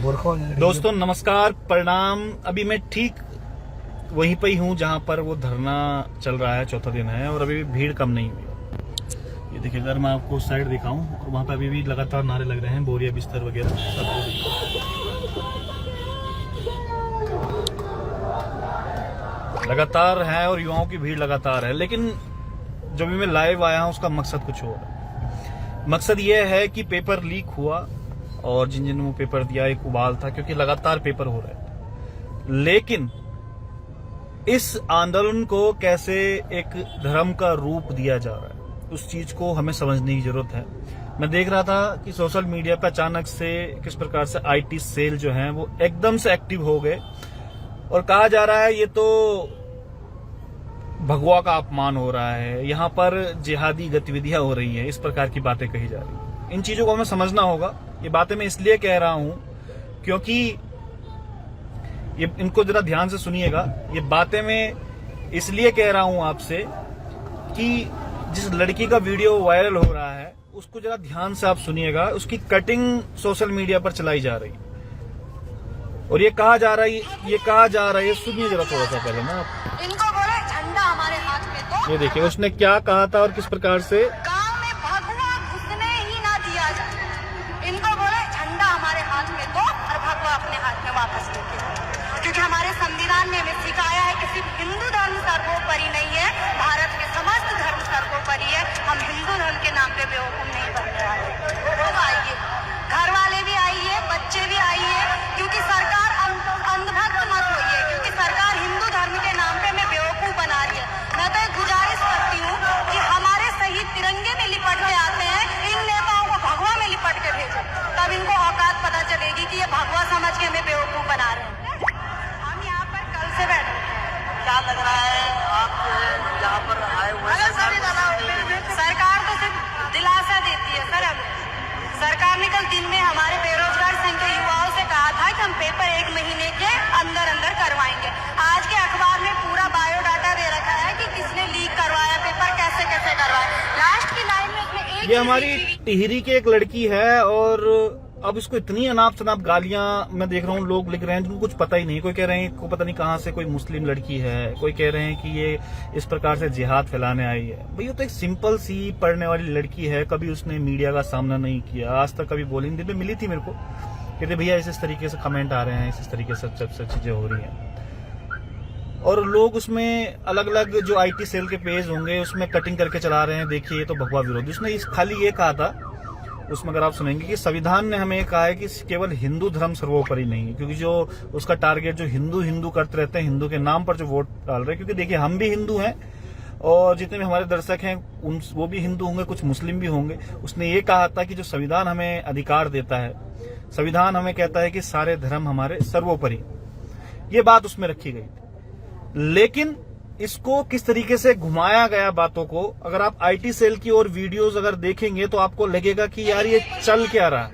दोस्तों नमस्कार, प्रणाम। अभी मैं ठीक वहीं पे ही हूँ जहाँ पर वो धरना चल रहा है, चौथा दिन है और अभी भी भीड़ कम नहीं हुई। ये देखिए, अगर मैं आपको उस साइड दिखाऊं और वहाँ पे अभी भी लगातार नारे लग रहे हैं, बोरिया बिस्तर वगैरह सब लगातार है और युवाओं की भीड़ लगातार है। लेकिन जो भी मैं लाइव आया हूँ उसका मकसद कुछ और है। मकसद ये है कि पेपर लीक हुआ और जिन जिन वो पेपर दिया एक उबाल था, क्योंकि लगातार पेपर हो रहे थे। लेकिन इस आंदोलन को कैसे एक धर्म का रूप दिया जा रहा है, उस चीज को हमें समझने की जरूरत है। मैं देख रहा था कि सोशल मीडिया पर अचानक से किस प्रकार से आईटी सेल जो है वो एकदम से एक्टिव हो गए और कहा जा रहा है ये तो भगवा का अपमान हो रहा है, यहाँ पर जिहादी गतिविधियां हो रही है, इस प्रकार की बातें कही जा रही है। इन चीजों को हमें समझना होगा। ये बातें मैं इसलिए कह रहा हूं क्योंकि ये इनको जरा ध्यान से सुनिएगा। ये बातें मैं इसलिए कह रहा हूं आपसे कि जिस लड़की का वीडियो वायरल हो रहा है उसको जरा ध्यान से आप सुनिएगा। उसकी कटिंग सोशल मीडिया पर चलाई जा रही है और ये कहा जा रहा है, सुनिए जरा थोड़ा सा पहले ना। इनको बोले झंडा हमारे हाथ में तो ये देखिए उसने क्या कहा था और किस प्रकार से गांव में भगवा घुसने ही ना दिया जाए। इनको बोले झंडा हमारे हाथ में तो और भगवा अपने हाथ में वापस लेके जाओ। क्योंकि हमारे संविधान ने हमें सिखाया है कि सिर्फ हिंदू धर्म सर्वोपरि नहीं है, भारत के समस्त धर्म सर्वोपरि है। हम हिंदू धर्म के नाम पे बेवकूफ नहीं बनने वाले। लोग आइए, घर वाले भी आइए, बच्चे भी आइए, क्योंकि सरकार अंधभक्त मत होइए, क्योंकि सरकार हिंदू धर्म के नाम पे हमें बेवकूफ बना रही है। मैं तो एक गुजारिश करती हूँ कि हमारे शहीद तिरंगे में लिपट के आते हैं, इन नेताओं को भगवा में लिपट के भेजो, तब इनको औकात पता चलेगी कि ये भगवा समझ के हमें बेवकूफ बना रहे हैं। हम यहाँ पर कल से बैठे, क्या लग रहा है आप यहाँ पर आए हुए हैं? सरकार तो सिर्फ दिलासा देती है सर। हमें सरकार ने कल दिन में हमारे बेरोजगार संघ के युवाओं से कहा था कि हम पेपर 1 महीने के अंदर करवाएंगे। आज के अखबार में पूरा बायोडाटा दे रखा है कि किसने लीक करवाया पेपर, कैसे कैसे करवाया। लास्ट की लाइन में उसमें एक ये हमारी टिहरी की एक लड़की है और अब इसको इतनी अनाप शनाप गालियां मैं देख रहा हूँ लोग लिख रहे हैं जिनको कुछ पता ही नहीं। कोई कह रहे हैं को पता नहीं कहाँ से कोई मुस्लिम लड़की है, कोई कह रहे हैं कि ये इस प्रकार से जिहाद फैलाने आई है। भाई ये तो एक सिंपल सी पढ़ने वाली लड़की है, कभी उसने मीडिया का सामना नहीं किया, आज तक कभी बोली नहीं। दिन में मिली थी मेरे को, कहते भैया इस तरीके से कमेंट आ रहे हैं, इस तरीके से सब चीजें हो रही हैं और लोग उसमें अलग अलग जो आईटी सेल के पेज होंगे उसमें कटिंग करके चला रहे हैं। देखिए ये तो भगवा विरोधी। उसने खाली ये कहा था उसमें, अगर आप सुनेंगे, कि संविधान ने हमें कहा है कि केवल हिंदू धर्म सर्वोपरि नहीं है, क्योंकि जो उसका टारगेट जो हिंदू करते रहते हैं, हिंदू के नाम पर जो वोट डाल रहे हैं, क्योंकि देखिए हम भी हिंदू हैं और जितने भी हमारे दर्शक हैं वो भी हिंदू होंगे, कुछ मुस्लिम भी होंगे। उसने ये कहा था कि जो संविधान हमें अधिकार देता है, संविधान हमें कहता है कि सारे धर्म हमारे सर्वोपरि, ये बात उसमें रखी गई थी। लेकिन इसको किस तरीके से घुमाया गया बातों को, अगर आप आईटी सेल की और वीडियोस अगर देखेंगे तो आपको लगेगा कि यार ये चल क्या रहा है।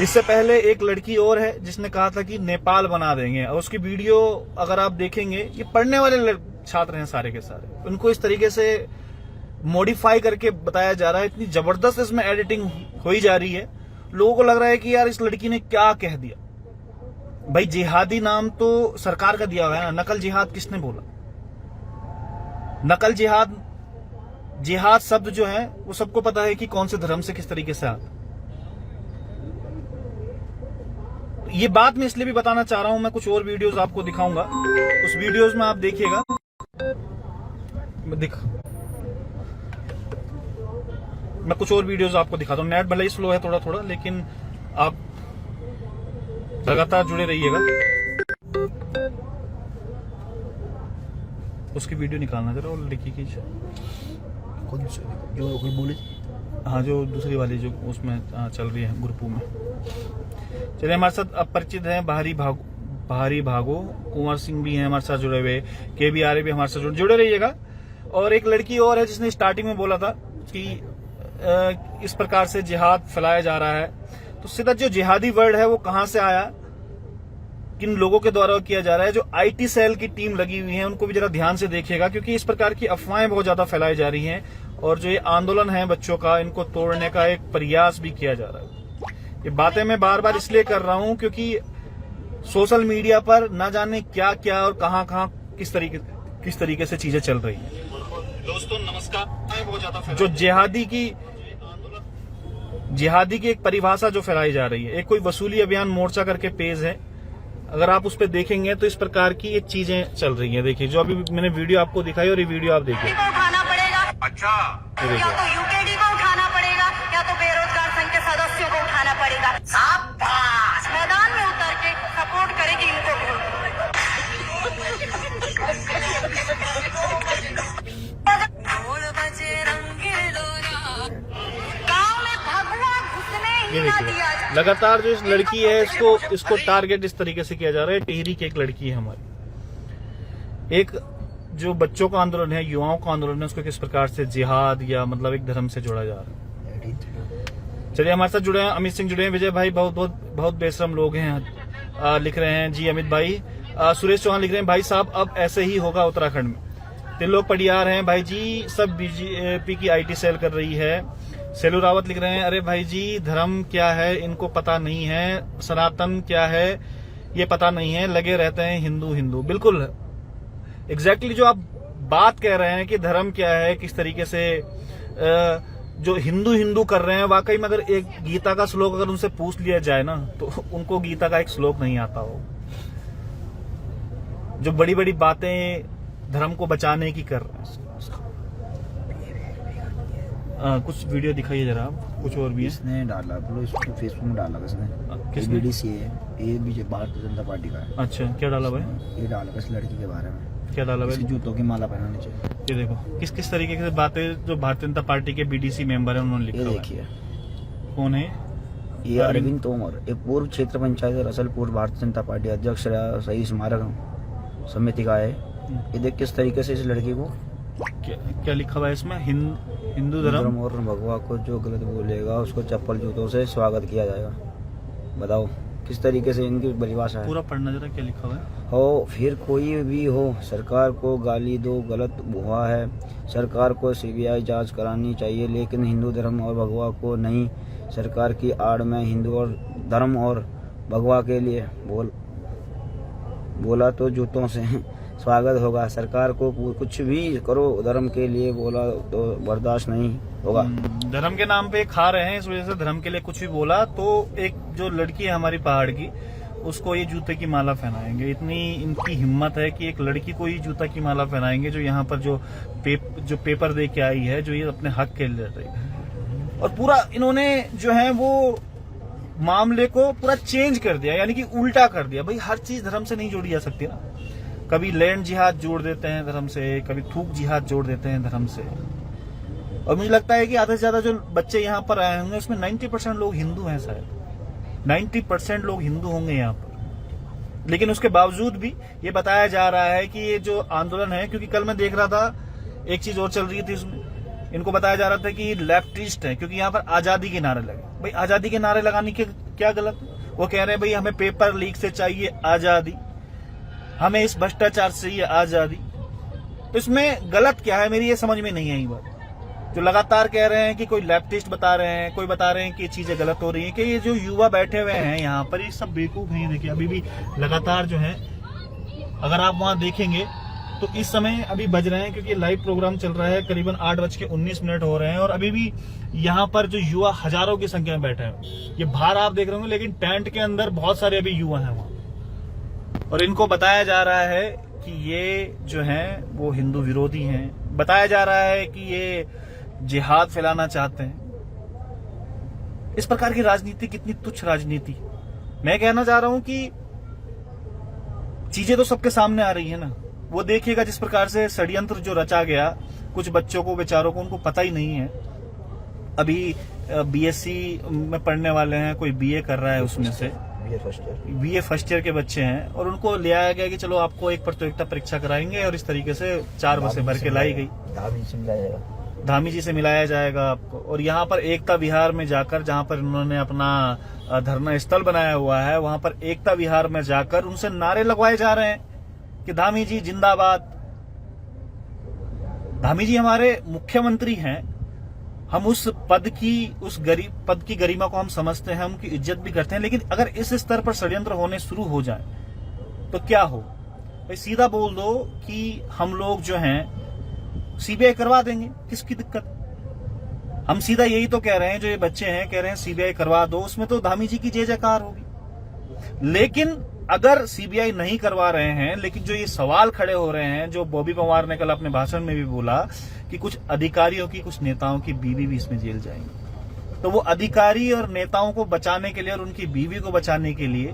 इससे पहले एक लड़की और है जिसने कहा था कि नेपाल बना देंगे और उसकी वीडियो अगर आप देखेंगे, ये पढ़ने वाले छात्र हैं सारे के सारे, उनको इस तरीके से मॉडिफाई करके बताया जा रहा है। इतनी जबरदस्त इसमें एडिटिंग हो जा रही है, लोगों को लग रहा है कि यार इस लड़की ने क्या कह दिया। भाई जिहादी नाम तो सरकार का दिया हुआ है ना, नकल जिहाद किसने बोला? नकल जिहाद शब्द जो है वो सबको पता है कि कौन से धर्म से किस तरीके से आता। ये बात मैं इसलिए भी बताना चाह रहा हूं, मैं कुछ और वीडियोस आपको दिखाऊंगा, उस वीडियोस में आप देखिएगा। मैं कुछ और वीडियोस आपको दिखाता हूं। नेट भले ही स्लो है थोड़ा थोड़ा, लेकिन आप लगातार जुड़े रहिएगा। उसकी वीडियो निकालना जरा, और लड़की की कौन से जो कोई बोले? हाँ, जो दूसरी वाली जो उसमें चल रही है ग्रुपों में। चलिए, हमारे साथ अब परिचित हैं बाहरी भागो कुंवर सिंह भी हैं हमारे साथ जुड़े हुए, KBR भी हमारे साथ जुड़े रहिएगा। और एक लड़की और है जिसने स्टार्टिंग में बोला था कि इस प्रकार से जिहाद फैलाया जा रहा है। तो सीधा जो जिहादी वर्ड है वो कहां से आया, किन लोगों के द्वारा किया जा रहा है? जो आईटी सेल की टीम लगी हुई है उनको भी जरा ध्यान से देखिएगा, क्योंकि इस प्रकार की अफवाहें बहुत ज्यादा फैलाई जा रही हैं और जो ये आंदोलन है बच्चों का, इनको तोड़ने का एक प्रयास भी किया जा रहा है। ये बातें मैं बार बार इसलिए कर रहा हूं क्योंकि सोशल मीडिया पर ना जाने क्या क्या और कहां कहां किस तरीके से चीजें चल रही हैं। दोस्तों नमस्कार। बहुत ज्यादा जो जिहादी की एक परिभाषा जो फैलाई जा रही है, एक कोई वसूली अभियान मोर्चा करके पेज है, अगर आप उस पर देखेंगे तो इस प्रकार की ये चीजें चल रही हैं। देखिए जो अभी मैंने वीडियो आपको दिखाई और ये वीडियो आप देखिए। को उठाना पड़ेगा, अच्छा या तो यूकेडी को उठाना पड़ेगा या तो बेरोजगार संघ के सदस्यों को उठाना पड़ेगा। शाबाश, मैदान में उतर के सपोर्ट करेगी इनको गाँव में भगवा घुसने ये ही ना देखिए दिया जाए। लगातार जो इस लड़की है इसको टारगेट इस तरीके से किया जा रहा है। टिहरी की एक लड़की है हमारी, एक जो बच्चों का आंदोलन है, युवाओं का आंदोलन है, उसको किस प्रकार से जिहाद या मतलब एक धर्म से जोड़ा जा रहा है। चलिए हमारे साथ जुड़े हैं अमित सिंह, जुड़े हैं विजय भाई, बहुत बेशरम लोग हैं। लिख रहे हैं जी अमित भाई। सुरेश चौहान लिख रहे हैं भाई साहब अब ऐसे ही होगा उत्तराखंड में। तिलोक पडियार हैं भाई जी, सब बीजेपी की आईटी सेल कर रही है। सेलू रावत लिख रहे हैं अरे भाई जी धर्म क्या है इनको पता नहीं है, सनातन क्या है ये पता नहीं है, लगे रहते हैं हिंदू हिंदू। बिल्कुल एग्जैक्टली जो आप बात कह रहे हैं कि धर्म क्या है, किस तरीके से जो हिंदू हिंदू कर रहे हैं, वाकई में अगर एक गीता का श्लोक अगर उनसे पूछ लिया जाए ना तो उनको गीता का एक श्लोक नहीं आता हो। जो बड़ी बड़ी बातें धर्म को बचाने की कर रहे हैं। कुछ वीडियो दिखाइए जरा आप, कुछ और भी है। इसने डाला बोलो, इसको फेसबुक में डाला इसने। किसने? बीडीसी है, ये भी भारतीय जनता पार्टी का है। अच्छा क्या डाला भाई? ये डाला इस लड़की के बारे में, क्या डाला इसकी भाई? जूतों की माला पहनानी चाहिए। ये देखो किस किस तरीके से बातें जो भारतीय जनता पार्टी के बीडीसी मेंबर है उन्होंने ये लिखा हुआ है। देखिए, कौन है? ये अरविंद तोमर, एक पूर्व क्षेत्र पंचायत रसलपुर भारतीय जनता पार्टी अध्यक्ष सही स्मारक समिति का है। ये देख किस तरीके से इस लड़की को क्या लिखा हुआ है इसमें? हिंदू धर्म और भगवा को जो गलत बोलेगा उसको चप्पल जूतों से स्वागत किया जाएगा। बताओ किस तरीके से इनकी परिभाषा है। पूरा पढ़ना जरा क्या लिखा हुआ है। हो फिर कोई भी हो, सरकार को गाली दो, गलत हुआ है, सरकार को सीबीआई जांच करानी चाहिए, लेकिन हिंदू धर्म और भगवा को नहीं। सरकार की आड़ में हिंदू और धर्म और भगवा के लिए बोला तो जूतों से स्वागत होगा। सरकार को कुछ भी करो, धर्म के लिए बोला तो बर्दाश्त नहीं होगा। धर्म के नाम पे खा रहे हैं, इस वजह से धर्म के लिए कुछ भी बोला तो एक जो लड़की है हमारी पहाड़ की, उसको ये जूते की माला पहनाएंगे। इतनी इनकी हिम्मत है कि एक लड़की को ही जूता की माला पहनाएंगे जो यहाँ पर जो पेपर दे के आई है, जो ये अपने हक के लिए लड़ रही है। और पूरा इन्होंने जो है वो मामले को पूरा चेंज कर दिया, यानी कि उल्टा कर दिया। भाई हर चीज धर्म से नहीं जोड़ी जा सकती ना। कभी लैंड जिहाद जोड़ देते हैं धर्म से, कभी थूक जिहाद जोड़ देते हैं धर्म से। और मुझे लगता है कि आधे से ज्यादा जो बच्चे यहाँ पर आए होंगे उसमें 90% लोग हिंदू हैं, शायद 90% लोग हिंदू होंगे यहाँ पर। लेकिन उसके बावजूद भी ये बताया जा रहा है कि ये जो आंदोलन है, क्योंकि कल मैं देख रहा था एक चीज और चल रही थी उसमें, इनको बताया जा रहा था कि लेफ्टिस्ट है क्योंकि यहाँ पर आजादी के नारे लगे। भाई आजादी के नारे लगाने के क्या गलत? वो कह रहे हैं भाई हमें पेपर लीक से चाहिए आजादी, हमें इस भ्रष्टाचार से ये आजादी। तो इसमें गलत क्या है, मेरी ये समझ में नहीं आई बात। जो लगातार कह रहे हैं कि कोई लेफ्टिस्ट बता रहे हैं, कोई बता रहे हैं कि ये चीजें गलत हो रही हैं, कि ये जो युवा बैठे हुए हैं यहाँ पर ये सब बेवकूफ हैं। देखिए अभी भी लगातार जो है, अगर आप वहां देखेंगे तो इस समय अभी बज रहे हैं, क्योंकि लाइव प्रोग्राम चल रहा है, करीबन 8:19 हो रहे हैं और अभी भी यहाँ पर जो युवा हजारों की संख्या में बैठे हैं। ये बाहर आप देख रहे होंगे, लेकिन टेंट के अंदर बहुत सारे अभी युवा हैं वहां। और इनको बताया जा रहा है कि ये जो हैं वो हिंदू विरोधी हैं। बताया जा रहा है कि ये जिहाद फैलाना चाहते हैं। इस प्रकार की राजनीति कितनी तुच्छ राजनीति। मैं कहना चाह रहा हूं कि चीजें तो सबके सामने आ रही है ना। वो देखिएगा जिस प्रकार से षड्यंत्र जो रचा गया, कुछ बच्चों को बेचारों को उनको पता ही नहीं है। अभी बीएससी में पढ़ने वाले हैं, कोई बीए कर रहा है, उसमें से बीए फर्स्ट ईयर के बच्चे हैं और उनको ले आया गया कि चलो आपको एक प्रतियोगिता परीक्षा कराएंगे और इस तरीके से 4 बसें भर के लाई गई। धामी जी से मिलाया जाएगा आपको। और यहाँ पर एकता विहार में जाकर, जहाँ पर उन्होंने अपना धरना स्थल बनाया हुआ है, वहां पर एकता विहार में जाकर उनसे नारे लगवाए जा रहे हैं कि धामी जी जिंदाबाद। धामी जी हमारे मुख्यमंत्री हैं हम उस पद की गरिमा को हम समझते हैं, हम उनकी इज्जत भी करते हैं, लेकिन अगर इस स्तर पर षड्यंत्र होने शुरू हो जाए तो क्या हो? भाई सीधा बोल दो कि हम लोग जो हैं सीबीआई करवा देंगे, किसकी दिक्कत? हम सीधा यही तो कह रहे हैं, जो ये बच्चे हैं कह रहे हैं सीबीआई करवा दो, उसमें तो धामी जी की जय जयकार होगी। लेकिन अगर सीबीआई नहीं करवा रहे हैं, लेकिन जो ये सवाल खड़े हो रहे हैं, जो बॉबी पवार ने कल अपने भाषण में भी बोला कि कुछ अधिकारियों की, कुछ नेताओं की बीवी भी इसमें जेल जाएंगी, तो वो अधिकारी और नेताओं को बचाने के लिए और उनकी बीवी को बचाने के लिए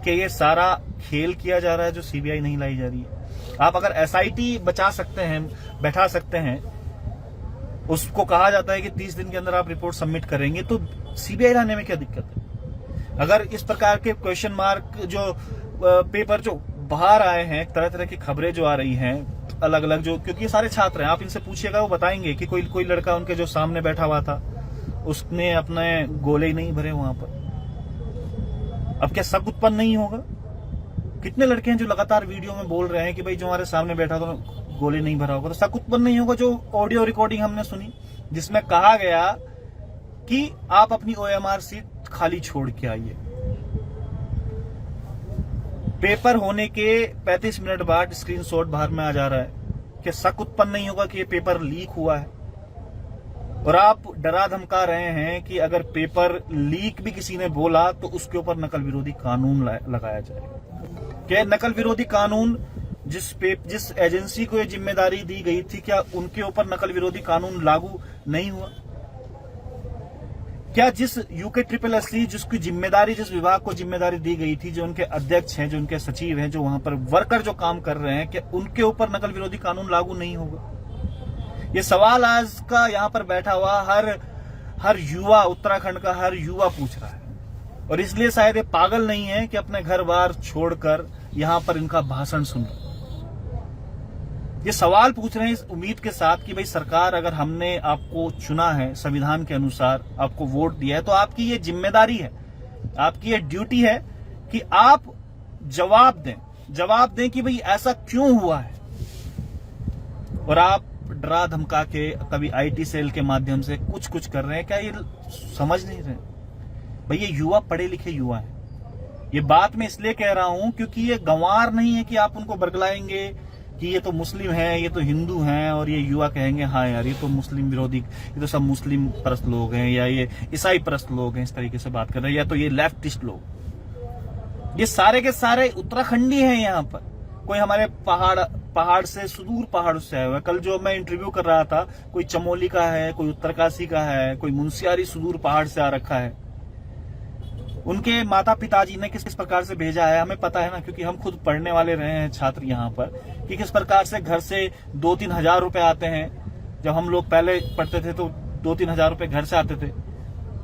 कि ये सारा खेल किया जा रहा है जो सीबीआई नहीं लाई जा रही है। आप अगर एसआईटी बचा सकते हैं, बैठा सकते हैं, उसको कहा जाता है कि 30 दिन के अंदर आप रिपोर्ट सबमिट करेंगे, तो सीबीआई लाने में क्या दिक्कत है? अगर इस प्रकार के क्वेश्चन मार्क जो पेपर जो बाहर आए हैं, तरह तरह की खबरें जो आ रही हैं अलग अलग, जो क्योंकि ये सारे छात्र हैं, आप इनसे पूछिएगा वो बताएंगे कि कोई लड़का उनके जो सामने बैठा हुआ था उसने अपने गोले ही नहीं भरे वहां पर। अब क्या शक उत्पन्न नहीं होगा? कितने लड़के हैं जो लगातार वीडियो में बोल रहे हैं कि भाई जो हमारे सामने बैठा तो गोली नहीं भरा होगा, तो शक उत्पन्न नहीं होगा? जो ऑडियो रिकॉर्डिंग हमने सुनी जिसमें कहा गया कि आप अपनी ओएमआर सीट खाली छोड़ के आइए, पेपर होने के 35 मिनट बाद स्क्रीनशॉट बाहर में आ जा रहा है, क्या शक उत्पन्न नहीं होगा कि ये पेपर लीक हुआ है? और आप डरा धमका रहे हैं कि अगर पेपर लीक भी किसी ने बोला तो उसके ऊपर नकल विरोधी कानून लगाया जाएगा। क्या नकल विरोधी कानून जिस एजेंसी को ये जिम्मेदारी दी गई थी, क्या उनके ऊपर नकल विरोधी कानून लागू नहीं हुआ? क्या जिस UKSSC जिसकी जिम्मेदारी, जिस विभाग को जिम्मेदारी दी गई थी, जो उनके अध्यक्ष हैं, जो उनके सचिव हैं, जो वहां पर वर्कर जो काम कर रहे हैं, क्या उनके ऊपर नकल विरोधी कानून लागू नहीं होगा? ये सवाल आज का यहाँ पर बैठा हुआ हर युवा, उत्तराखंड का हर युवा पूछ रहा है, और इसलिए शायद ये पागल नहीं है कि अपने घर बार छोड़कर यहाँ पर इनका भाषण सुन रहे। ये सवाल पूछ रहे हैं इस उम्मीद के साथ कि भाई सरकार, अगर हमने आपको चुना है, संविधान के अनुसार आपको वोट दिया है, तो आपकी ये जिम्मेदारी है, आपकी ये ड्यूटी है कि आप जवाब दें कि भाई ऐसा क्यों हुआ है। और आप डरा धमका के कभी IT सेल के माध्यम से कुछ कर रहे हैं, क्या ये समझ नहीं रहे? भाई ये युवा पढ़े लिखे युवा है। ये बात मैं इसलिए कह रहा हूं क्योंकि ये गंवार नहीं है कि आप उनको बरगलाएंगे कि ये तो मुस्लिम है, ये तो हिंदू हैं, और ये युवा कहेंगे हाँ यार ये तो मुस्लिम विरोधी, ये तो सब मुस्लिम परस्त लोग हैं, या ये ईसाई परस्त लोग हैं, इस तरीके से बात कर रहे हैं, या तो ये लेफ्टिस्ट लोग। ये सारे के सारे उत्तराखंडी हैं यहाँ पर। कोई हमारे पहाड़ से, सुदूर पहाड़ से आया हुआ है। कल जो मैं इंटरव्यू कर रहा था, कोई चमोली का है, कोई उत्तरकाशी का है, कोई मुंशियारी सुदूर पहाड़ से आ रखा है। उनके माता पिताजी ने किस प्रकार से भेजा है हमें पता है ना, क्योंकि हम खुद पढ़ने वाले रहे हैं छात्र यहाँ पर, कि किस प्रकार से घर से 2-3 हजार रुपए आते हैं। जब हम लोग पहले पढ़ते थे तो 2-3 हजार रुपए घर से आते थे,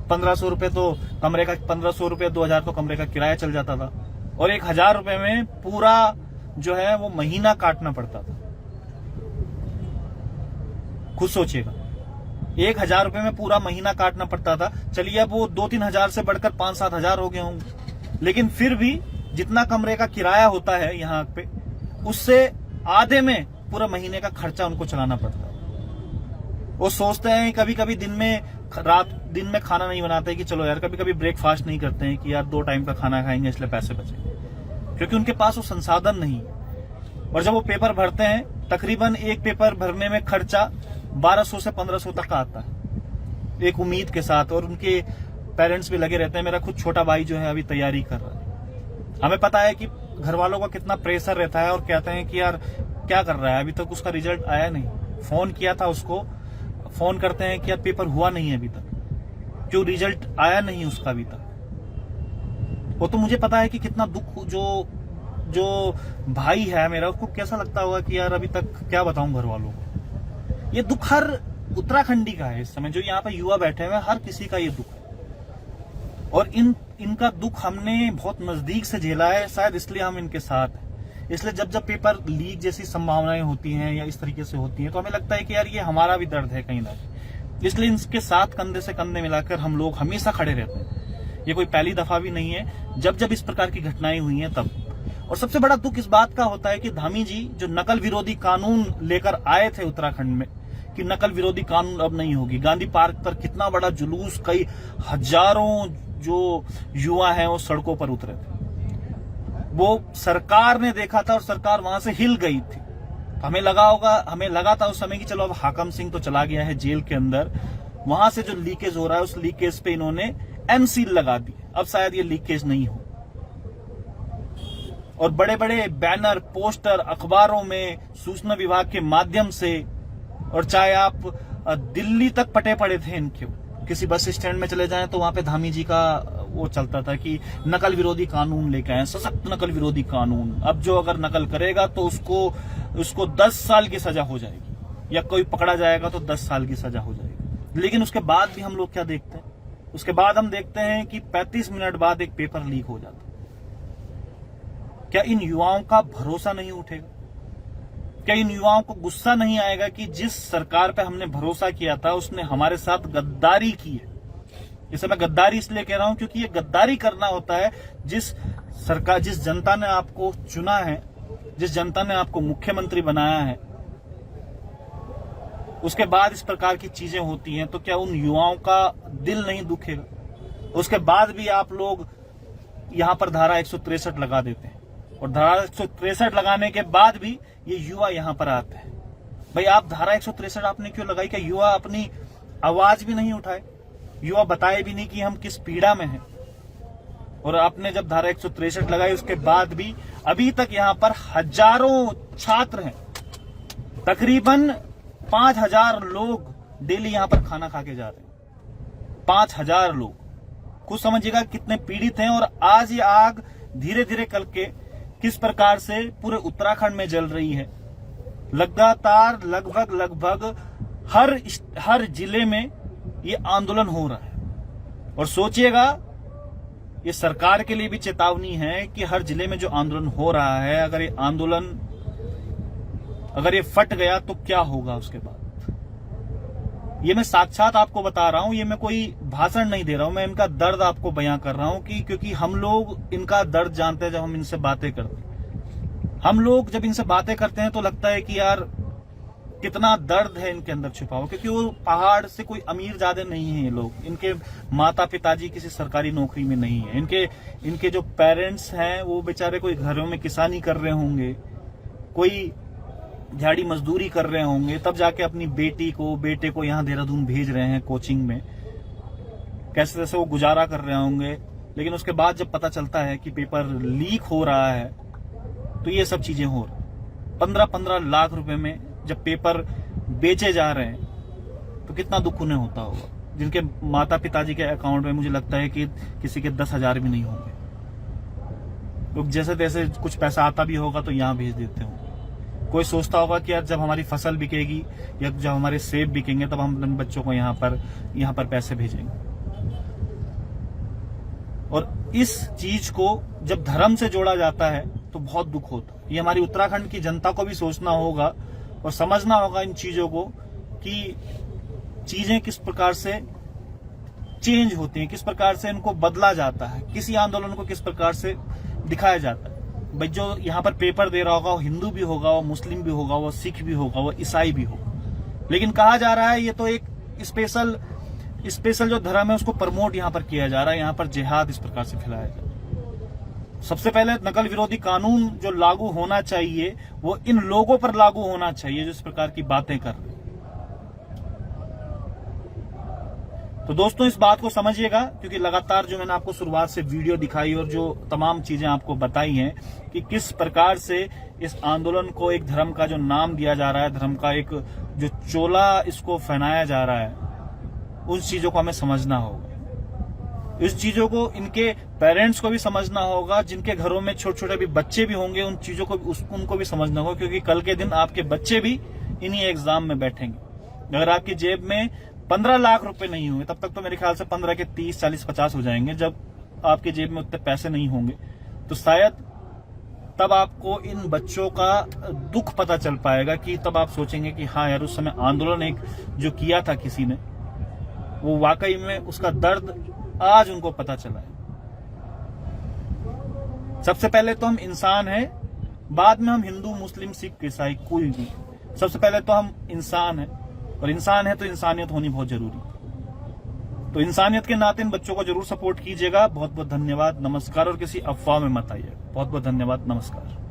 1500 रुपए तो कमरे का, 1500 रुपए 2000 तो कमरे का किराया चल जाता था, और 1000 रुपए में पूरा जो है वो महीना काटना पड़ता था। खुद सोचिएगा, 1000 रुपए में पूरा महीना काटना पड़ता था। चलिए अब वो 2-3 हजार से बढ़कर 5-7 हजार हो गए होंगे, लेकिन फिर भी जितना कमरे का किराया होता है यहाँ पे, उससे आधे में पूरा महीने का खर्चा उनको चलाना पड़ता है। वो सोचते हैं कभी कभी दिन में खाना नहीं बनाते कि चलो यार कभी कभी ब्रेकफास्ट नहीं करते हैं कि यार 2 टाइम का खाना खाएंगे इसलिए पैसे बचेंगे, क्योंकि उनके पास वो संसाधन नहीं है। और जब वो पेपर भरते हैं, तकरीबन एक पेपर भरने में खर्चा 1200 से 1500 तक का आता है, एक उम्मीद के साथ। और उनके पेरेंट्स भी लगे रहते हैं। मेरा खुद छोटा भाई जो है अभी तैयारी कर रहा है। हमें पता है कि घर वालों का कितना प्रेशर रहता है, और कहते हैं कि यार क्या कर रहा है, अभी तक उसका रिजल्ट आया नहीं। फोन किया था उसको, फोन करते हैं कि यार पेपर हुआ नहीं है अभी तक, क्यों रिजल्ट आया नहीं उसका अभी तक। वो तो मुझे पता है कि कितना दुख जो भाई है मेरा, उसको कैसा लगता होगा कि यार अभी तक क्या बताऊं घर वालों को। ये दुख हर उत्तराखंडी का है इस समय, जो यहाँ पे युवा बैठे हुए हैं, हर किसी का ये दुख है। और इनका दुख हमने बहुत नजदीक से झेला है, शायद इसलिए हम इनके साथ हैं। इसलिए जब पेपर लीक जैसी संभावनाएं होती हैं या इस तरीके से होती हैं, तो हमें लगता है कि यार ये हमारा भी दर्द है कहीं ना कहीं। इसलिए इनके साथ कंधे से कंधे मिलाकर हम लोग हमेशा खड़े रहते हैं। ये कोई पहली दफा भी नहीं है, जब इस प्रकार की घटनाएं हुई हैं तब। और सबसे बड़ा दुख इस बात का होता है कि धामी जी जो नकल विरोधी कानून लेकर आए थे उत्तराखंड में, कि नकल विरोधी कानून अब नहीं होगी। गांधी पार्क पर कितना बड़ा जुलूस, कई हजारों जो युवा हैं वो सड़कों पर उतरे थे। वो सरकार ने देखा था और सरकार वहां से हिल गई थी। हमें लगा था उस समय कि चलो अब हाकम सिंह तो चला गया है जेल के अंदर, वहां से जो लीकेज हो रहा है उस लीकेज पे इन्होंने एमसील लगा दी, अब शायद ये लीकेज नहीं हो। और बड़े बड़े बैनर, पोस्टर अखबारों में, सूचना विभाग के माध्यम से, और चाहे आप दिल्ली तक पटे पड़े थे इनके। किसी बस स्टैंड में चले जाएं तो वहां पे धामी जी का वो चलता था कि नकल विरोधी कानून लेके आए, सशक्त नकल विरोधी कानून। अब जो अगर नकल करेगा तो उसको 10 साल की सजा हो जाएगी, या कोई पकड़ा जाएगा तो 10 साल की सजा हो जाएगी। लेकिन उसके बाद भी हम लोग क्या देखते हैं? उसके बाद हम देखते हैं कि 35 मिनट बाद एक पेपर लीक हो जाता है। क्या इन युवाओं का भरोसा नहीं उठेगा? क्या इन युवाओं को गुस्सा नहीं आएगा कि जिस सरकार पे हमने भरोसा किया था उसने हमारे साथ गद्दारी की है? इसे मैं गद्दारी इसलिए कह रहा हूं क्योंकि ये गद्दारी करना होता है। जिस जनता ने आपको चुना है, जिस जनता ने आपको मुख्यमंत्री बनाया है, उसके बाद इस प्रकार की चीजें होती हैं तो क्या उन युवाओं का दिल नहीं दुखेगा? उसके बाद भी आप लोग यहां पर धारा 163 लगा देते हैं, और धारा 163 लगाने के बाद भी ये युवा यहां पर आते हैं। भाई आप धारा 163 आपने क्यों लगाई? क्या युवा अपनी आवाज भी नहीं उठाए? युवा बताए भी नहीं कि हम किस पीड़ा में हैं? और आपने जब धारा 163 लगाई उसके बाद भी अभी तक यहां पर हजारों छात्र हैं, तकरीबन 5000 लोग डेली यहां पर खाना खा के जा रहे हैं। 5000 लोग, कुछ समझिएगा कितने पीड़ित हैं। और आज ये आग धीरे धीरे करके किस प्रकार से पूरे उत्तराखंड में जल रही है। लगातार लगभग हर जिले में ये आंदोलन हो रहा है। और सोचिएगा, ये सरकार के लिए भी चेतावनी है कि हर जिले में जो आंदोलन हो रहा है, अगर ये आंदोलन अगर ये फट गया तो क्या होगा उसके बाद। ये मैं साक्षात आपको बता रहा हूं, ये मैं कोई भाषण नहीं दे रहा हूं, मैं इनका दर्द आपको बयां कर रहा हूं कि क्योंकि हम लोग इनका दर्द जानते हैं। जब हम इनसे बातें करते हैं, हम लोग जब इनसे बातें करते हैं तो लगता है कि यार कितना दर्द है इनके अंदर छुपा हुआ, क्योंकि वो पहाड़ से कोई अमीर ज्यादा नहीं है ये लोग। इनके माता पिताजी किसी सरकारी नौकरी में नहीं है। इनके जो पेरेंट्स हैं वो बेचारे कोई घरों में किसानी कर रहे होंगे, कोई झाड़ी मजदूरी कर रहे होंगे, तब जाके अपनी बेटे को यहाँ देहरादून भेज रहे हैं कोचिंग में। कैसे कैसे वो गुजारा कर रहे होंगे। लेकिन उसके बाद जब पता चलता है कि पेपर लीक हो रहा है तो ये सब चीजें हो रही। 15-15 लाख रुपए में जब पेपर बेचे जा रहे हैं तो कितना दुख उन्हें होता होगा, जिनके माता पिताजी के अकाउंट में मुझे लगता है कि किसी के 10,000 भी नहीं होंगे। लोग जैसे तैसे कुछ पैसा आता भी होगा तो यहाँ भेज देते होंगे। कोई सोचता होगा कि यार जब हमारी फसल बिकेगी या जब हमारे सेब बिकेंगे तब हम अपने बच्चों को यहाँ पर पैसे भेजेंगे। और इस चीज को जब धर्म से जोड़ा जाता है तो बहुत दुख होता है। ये हमारी उत्तराखंड की जनता को भी सोचना होगा और समझना होगा इन चीजों को कि चीजें किस प्रकार से चेंज होती हैं, किस प्रकार से इनको बदला जाता है, किसी आंदोलन को किस प्रकार से दिखाया जाता है। भाई जो यहाँ पर पेपर दे रहा होगा वो हिंदू भी होगा, वो मुस्लिम भी होगा, वो सिख भी होगा, वो ईसाई भी होगा। लेकिन कहा जा रहा है ये तो एक स्पेशल जो धर्म है उसको प्रमोट यहाँ पर किया जा रहा है, यहाँ पर जिहाद इस प्रकार से फैलाया जा रहा है। सबसे पहले नकल विरोधी कानून जो लागू होना चाहिए वो इन लोगों पर लागू होना चाहिए जो इस प्रकार की बातें कर रहे हैं। तो दोस्तों इस बात को समझिएगा, क्योंकि लगातार जो मैंने आपको शुरुआत से वीडियो दिखाई और जो तमाम चीजें आपको बताई हैं कि किस प्रकार से इस आंदोलन को एक धर्म का जो नाम दिया जा रहा है, धर्म का एक जो चोला इसको पहनाया जा रहा है, उस चीजों को हमें समझना होगा। इस चीजों को इनके पेरेंट्स को भी समझना होगा, जिनके घरों में छोटे छोटे भी बच्चे भी होंगे उन चीजों को उनको भी समझना होगा, क्योंकि कल के दिन आपके बच्चे भी इन्हीं एग्जाम में बैठेंगे। अगर आपकी जेब में 15 लाख रुपए नहीं होंगे, तब तक तो मेरे ख्याल से 15 के 30, 40, 50 हो जाएंगे। जब आपके जेब में उतने पैसे नहीं होंगे तो शायद तब आपको इन बच्चों का दुख पता चल पाएगा, कि तब आप सोचेंगे कि हाँ यार उस समय आंदोलन एक जो किया था किसी ने, वो वाकई में उसका दर्द आज उनको पता चला है। सबसे पहले तो हम इंसान हैं, बाद में हम हिंदू, मुस्लिम, सिख, ईसाई कोई भी। सबसे पहले तो हम इंसान हैं और इंसान है तो इंसानियत होनी बहुत जरूरी। तो इंसानियत के नाते इन बच्चों को जरूर सपोर्ट कीजिएगा। बहुत बहुत धन्यवाद, नमस्कार। और किसी अफवाह में मत आइए। बहुत बहुत धन्यवाद, नमस्कार।